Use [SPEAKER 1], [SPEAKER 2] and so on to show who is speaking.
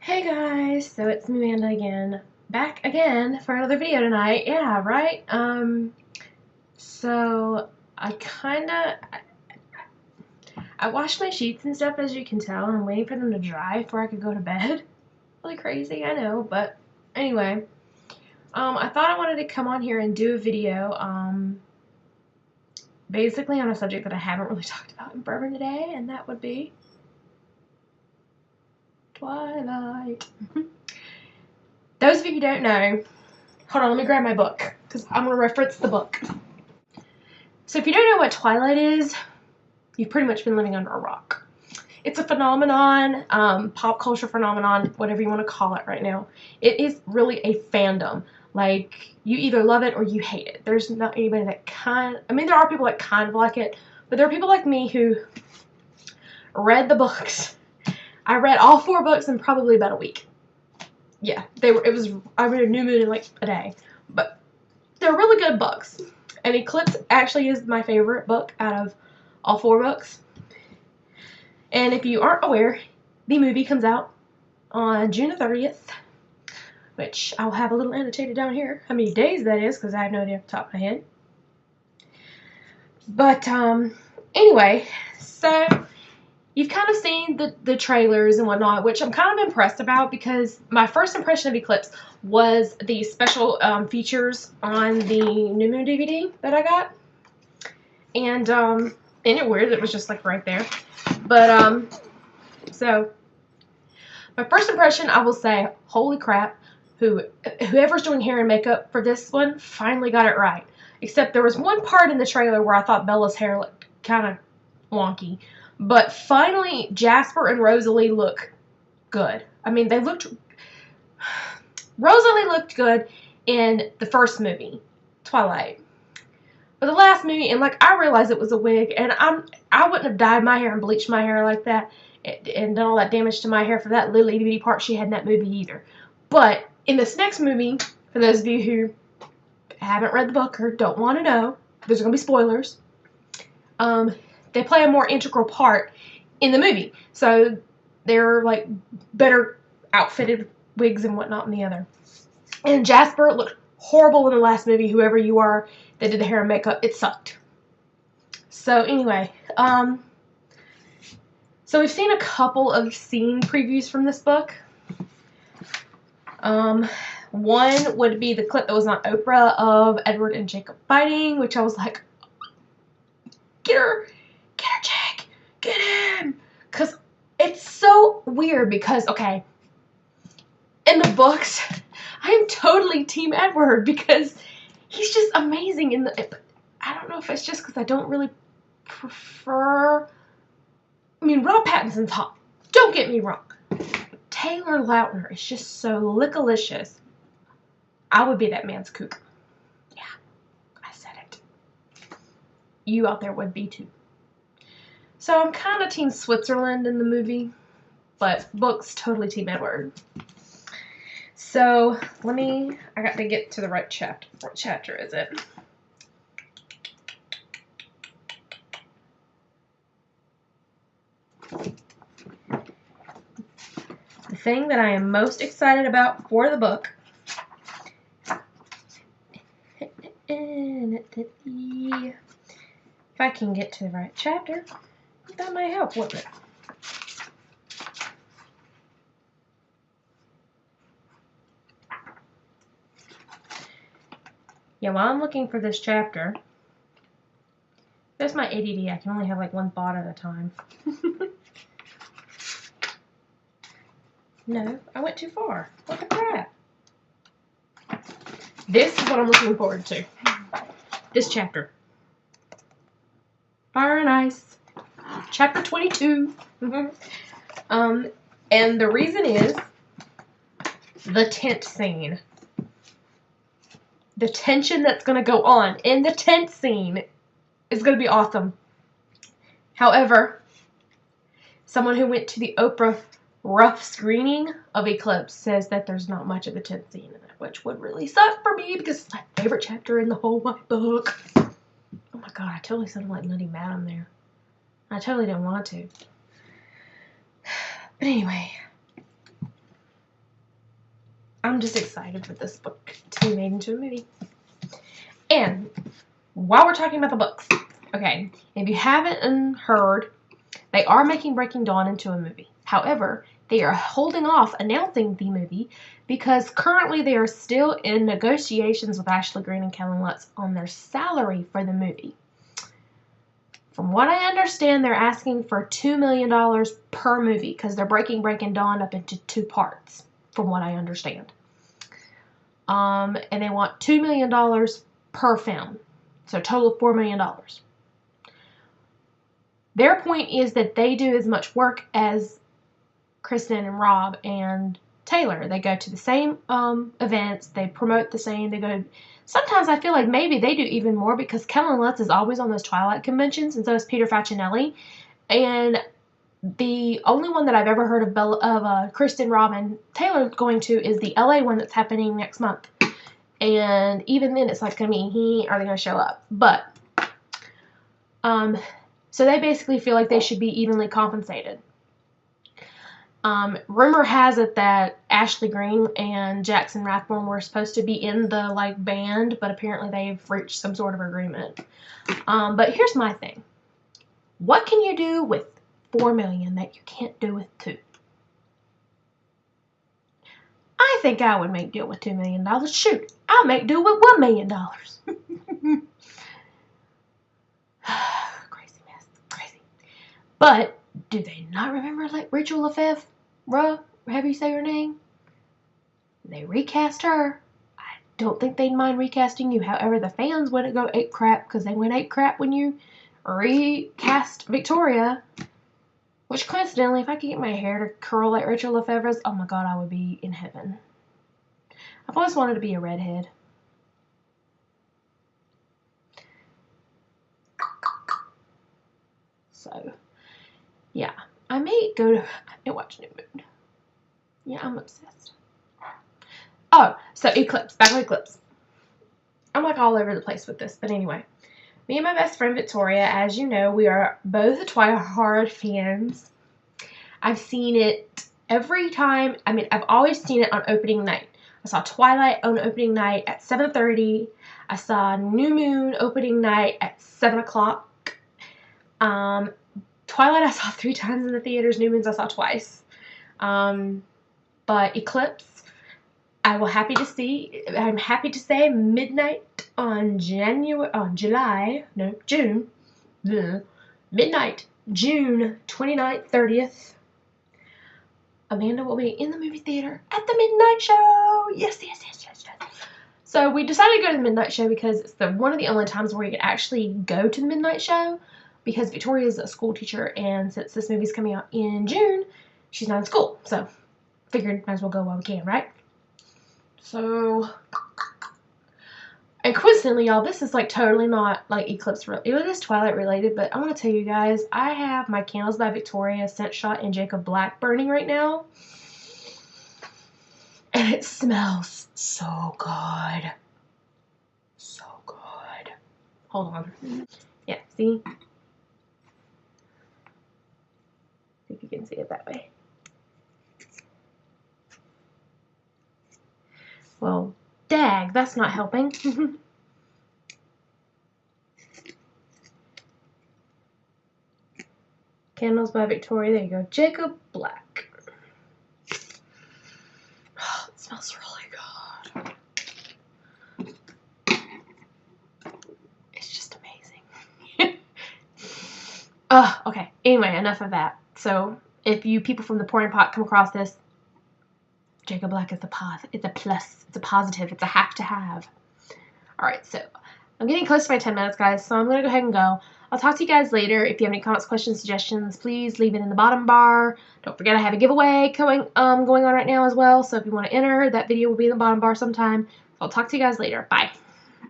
[SPEAKER 1] Hey guys, so it's me Amanda again, back again for another video tonight. Yeah, right? So I washed my sheets and stuff, as you can tell, and I'm waiting for them to dry before I could go to bed. Really crazy, I know, but anyway, I thought I wanted to come on here and do a video, basically on a subject that I haven't really talked about in forever today, and that would be Twilight. Those of you who don't know, hold on, let me grab my book, because I'm going to reference the book. So if you don't know what Twilight is, you've pretty much been living under a rock. It's a phenomenon, pop culture phenomenon, whatever you want to call it right now. It is really a fandom. Like, you either love it or you hate it. There's not anybody that there are people that kind of like it, but there are people like me who read the books. I read all 4 books in probably about a week. Yeah, I read a New Moon in like a day, but they're really good books. And Eclipse actually is my favorite book out of all 4 books. And if you aren't aware, the movie comes out on June the 30th, which I'll have a little annotated down here, how many days that is, because I have no idea off the top of my head. But, anyway, so you've kind of seen the trailers and whatnot, which I'm kind of impressed about, because my first impression of Eclipse was the special features on the New Moon DVD that I got. And isn't it weird? It was just like right there. But so my first impression, I will say, holy crap, whoever's doing hair and makeup for this one finally got it right. Except there was one part in the trailer where I thought Bella's hair looked kind of wonky. But finally, Jasper and Rosalie look good. I mean, Rosalie looked good in the first movie, Twilight. But the last movie, and like, I realized it was a wig, and I wouldn't have dyed my hair and bleached my hair like that and done all that damage to my hair for that little itty bitty part she had in that movie either. But in this next movie, for those of you who haven't read the book or don't want to know, there's going to be spoilers. They play a more integral part in the movie. So they're like better outfitted wigs and whatnot in the other. And Jasper looked horrible in the last movie, whoever you are that did the hair and makeup. It sucked. So anyway, so we've seen a couple of scene previews from this book. One would be the clip that was on Oprah of Edward and Jacob fighting, which I was like, get her, Jack, get him. Because it's so weird because, okay, in the books, I am totally Team Edward because he's just amazing. I don't know if it's just because I don't really prefer, I mean, Rob Pattinson's hot. Don't get me wrong. Taylor Lautner is just so lickalicious. I would be that man's kook. Yeah, I said it. You out there would be too. So I'm kind of Team Switzerland in the movie, but books, totally Team Edward. So I got to get to the right chapter. What chapter is it? The thing that I am most excited about for the book. If I can get to the right chapter, that might help, wouldn't it? Yeah, while I'm looking for this chapter, that's my ADD. I can only have like one thought at a time. No, I went too far. What the crap? This is what I'm looking forward to. This chapter. Fire and Ice. Chapter 22. And the reason is the tent scene. The tension that's going to go on in the tent scene is going to be awesome. However, someone who went to the Oprah rough screening of Eclipse says that there's not much of the tent scene in it, which would really suck for me because it's my favorite chapter in the whole white book. Oh my god, I totally sounded like Nutty Madam there. I totally didn't want to. But anyway, I'm just excited for this book to be made into a movie. And while we're talking about the books, okay, if you haven't heard, they are making Breaking Dawn into a movie. However, they are holding off announcing the movie because currently they are still in negotiations with Ashley Greene and Kelly Lutz on their salary for the movie. From what I understand, they're asking for $2 million per movie because they're breaking Dawn up into 2 parts, from what I understand. And they want $2 million per film. So a total of $4 million. Their point is that they do as much work as Kristen and Rob and Taylor. They go to the same events. They promote the same. They go. Sometimes I feel like maybe they do even more because Kellen Lutz is always on those Twilight conventions, and so is Peter Facinelli. And the only one that I've ever heard of Kristen, Rob, and Taylor going to is the LA one that's happening next month. And even then, it's like, are they going to show up? But, so they basically feel like they should be evenly compensated. Rumor has it that Ashley Greene and Jackson Rathbone were supposed to be in the, band, but apparently they've reached some sort of agreement. But here's my thing. What can you do with $4 million that you can't do with $2 million? I think I would make deal with $2 million. Shoot, I'll make deal with $1 million. Crazy mess. Crazy. But do they not remember Rachel Lefevre? However you say her name? They recast her. I don't think they'd mind recasting you. However, the fans wouldn't go ape crap because they went ape crap when you recast Victoria. Which, coincidentally, if I could get my hair to curl like Rachel Lefevre's, oh my god, I would be in heaven. I've always wanted to be a redhead. So, yeah. I may watch New Moon. Yeah, I'm obsessed. Oh, so Eclipse. Back to Eclipse. I'm all over the place with this, but anyway. Me and my best friend Victoria, as you know, we are both Twilight fans. I've seen it every time. I've always seen it on opening night. I saw Twilight on opening night at 7:30. I saw New Moon opening night at 7 o'clock. Twilight I saw 3 times in the theaters. New Moons I saw twice. But Eclipse, I'm happy to say midnight on June. Midnight, June 29th, 30th. Amanda will be in the movie theater at the midnight show. Yes. So we decided to go to the midnight show because it's one of the only times where you can actually go to the midnight show because Victoria is a school teacher, and since this movie's coming out in June, she's not in school. So figured might as well go while we can, right? So, and coincidentally, y'all, this is totally not Eclipse related. It is Twilight related, but I want to tell you guys, I have my Candles by Victoria Scent Shot and Jacob Black burning right now. And it smells so good. So good. Hold on. Yeah, see? See if you can see it that way. Well, dag, that's not helping. Candles by Victoria. There you go. Jacob Black. Oh, it smells really good. It's just amazing. Okay. Anyway, enough of that. So, if you people from the Pouring Pot come across this, Jacob Black is it's a plus, it's a positive, it's a have to have. Alright, so I'm getting close to my 10 minutes, guys, so I'm going to go ahead and go. I'll talk to you guys later. If you have any comments, questions, suggestions, please leave it in the bottom bar. Don't forget I have a giveaway going on right now as well, so if you want to enter, that video will be in the bottom bar sometime. So I'll talk to you guys later. Bye.